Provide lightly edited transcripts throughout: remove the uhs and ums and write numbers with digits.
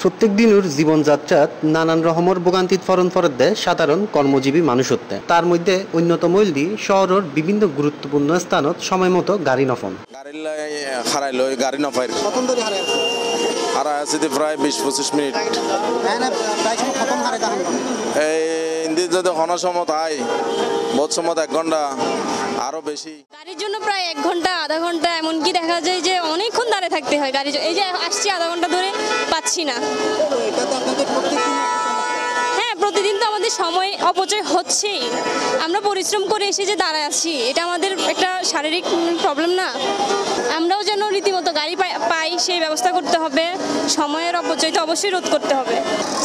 প্রত্যেক দিনের জীবনযাত্রাত নানান রকমের ভোগান্তিত ফরন ফরত দেয় সাধারণ কর্মজীবী মানুষত্বে। তার মধ্যে অন্যতম হইল শহরের বিভিন্ন গুরুত্বপূর্ণ স্থানত সময় মতো গাড়ি নফন গাড়ি নফাই হারাই আছে প্রায় 20-25 মিনিট এই যদি হন সময় আই বহুত সময় 1 ঘন্টা আরো বেশি গাড়ির জন্য প্রায় 1 ঘন্টা আধা ঘন্টা এমনকি দেখা যায় যে অনেকক্ষণ দাঁড়িয়ে থাকতে হয় গাড়ি। এই যে আসছি আধা ঘন্টা ধরে পাচ্ছি না। হ্যাঁ, প্রতিদিন তো আমাদের সময় অপচয় হচ্ছেই। আমরা পরিশ্রম করে এসে যে দাঁড়ায় আছি এটা আমাদের একটা শারীরিক প্রবলেম না? আমরাও যেন রীতিমতো গাড়ি পাই সেই ব্যবস্থা করতে হবে। সময়ের অপচয় তো অবশ্যই রোধ করতে হবে।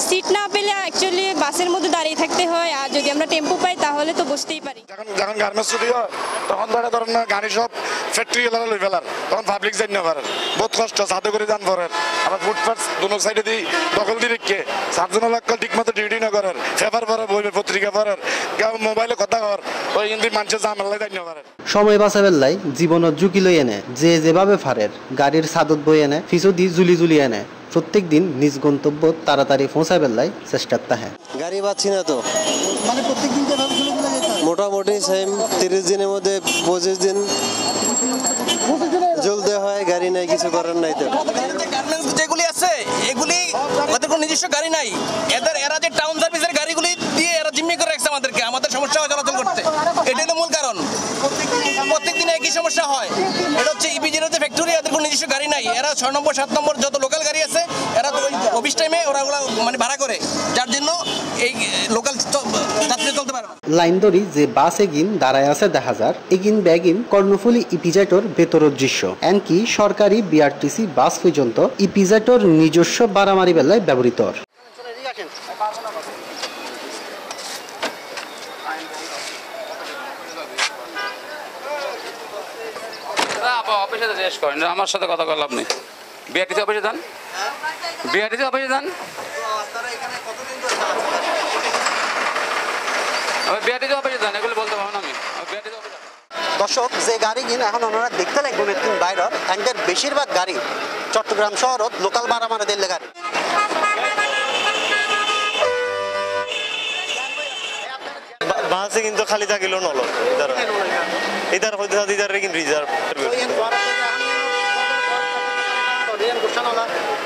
সিট না পেলে অ্যাকচুয়ালি বাসের মধ্যে দাঁড়িয়ে থাকতে হয়, আর যদি আমরা টেম্পো পাই তাহলে তো বসতেই পারি। যখন গার্মেন্টস ছুটি হয় তখন ধরেন না গাড়ি সব ফ্যাক্টরি এলাকা লই ফেলার, তখন পাবলিক যাই না পারেন, বহুত কষ্ট সাথে করে যান পড়েন। আবার ফুটপাথ দুনো সাইডে দিই দখল দিয়ে রেখে সাতজন লাক্কাল ঠিক মতো ডিউটি না করেন, পেপার পড়ে বই পত্রিকা পড়েন, কেউ মোবাইলে কথা কর, ওই কিন্তু মানুষের জামেলা যাই না পারেন। সময় বাঁচাবার লাই জীবনের ঝুঁকি লই এনে যে যেভাবে ফারের গাড়ির সাদত বই এনে ফিসদি জুলি এনে প্রত্যেক দিন নিজ গন্তব্য তাড়াতাড়ি পৌঁছাবার লাই চেষ্টা তাহে। গাড়ি পাচ্ছি না তো, মানে প্রত্যেকদিন মোটামুটি সেম 30 দিনের মধ্যে 25 দিন জ্বলতে হয়, গাড়ি নাই, কিছু করার নাই। তো যেগুলি আছে এগুলি ওদের কোনো নিজস্ব গাড়ি নাই, এরা যে টাউন সার্ভিসের গাড়িগুলি দিয়ে এরা জিম্মি করে রাখছে আমাদেরকে, আমাদের সমস্যা হয় চলাচল করতে। এটাই তো মূল কারণ। প্রত্যেক দিনে একই সমস্যা হয়। এটা হচ্ছে ইপিজের যে ফ্যাক্টরি, এদের কোনো নিজস্ব গাড়ি নাই। এরা 6 নম্বর 7 নম্বর যত লোকাল গাড়ি আছে এরা তো ওই অফিস টাইমে ওরা মানে ভাড়া করে, যার জন্য এই লোকাল যাত্রী চলতে পারে না। লাইন ধরি যে বাস এগিন দাঁড়ায় আছে দেখা যার এগিন ব্যাগিন কর্ণফুলী ইপিজেটর ভেতরের দৃশ্য। এমনকি সরকারি বিআরটিসি বাস পর্যন্ত ইপিজেটর নিজস্ব বাড়ামারি বেলায় ব্যবহৃত। অফিসে জিজ্ঞেস করেন, আমার সাথে কথা বলার লাভ নেই। বিআরটিসি অফিসে যান, বিআরটিসি অফিসে যান। বিআরটিসি অফিসে যান, এগুলো বলতে পারবো না আমি। বিআরটিসি অফিসে দর্শক, যে গাড়ি কিন এখন ওনারা দেখতে লাগবেন একদিন বাইরের এন্ডের বেশিরভাগ গাড়ি চট্টগ্রাম শহরত লোকাল ভাড়া মানে দিল্লি গাড়ি। বাসে কিন্তু খালি থাকিল নল ইধার হইতে ইধার কিন্তু রিজার্ভ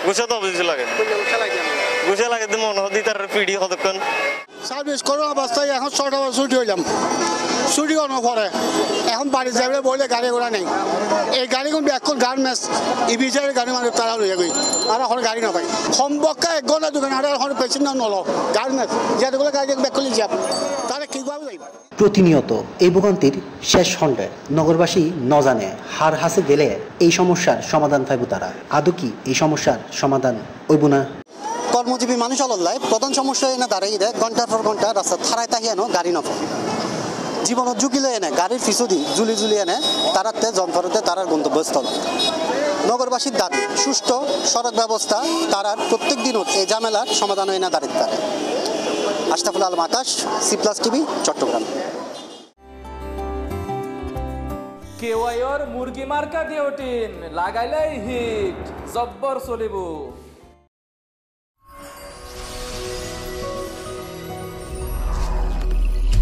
গুছা তো বুঝি লাগে, গুছা লাগে তো মনে হয় তার পিডি কতক্ষণ সার্ভিস করো অবস্থায় এখন 6টা বাজে ছুটি হইলাম, ছুটি কোনো পরে এখন বাড়ি যাবে বলে গাড়ি ঘোড়া নেই। এই গাড়িগুলো এখন গার্মেন্টস ইভিজারের গাড়ি মানে তারা লইয়া গই আর এখন গাড়ি না পাই সম্পর্কে 1 ঘন্টা 2 ঘন্টা এখন পেছন না নলো গার্মেন্টস যেগুলো গাড়ি ব্যাক করলে যাব তারা কীভাবে যাইব। প্রতিনিয়ত এই ভোগান্তির শেষ খণ্ডে নগরবাসী ন জানে হার হাসে গেলে এই সমস্যার সমাধান পাইব তারা। আদৌ কি এই সমস্যার সমাধান হইব না? কর্মজীবী মানুষ আল্লাহ প্রধান সমস্যা এনে দাঁড়িয়ে দেয় ঘন্টার পর ঘন্টা রাস্তা থারায় তাহিয়ানো গাড়ি নফ জীবনের ঝুঁকি লয়ে এনে গাড়ির ফিসদি জুলি এনে তারাতে জনফরতে তারার গন্তব্যস্থল। নগরবাসীর দাবি সুষ্ঠু সড়ক ব্যবস্থা তারার প্রত্যেক দিনও এই ঝামেলার সমাধান হয় না দাঁড়িয়ে পারে। আশরাফুল আলম আকাশ, C+ টিভি, চট্টগ্রাম। কেওয়াইর মুরগি মার্কা ডিওটিন লাগাইলেই হিট জব্বর চলিব।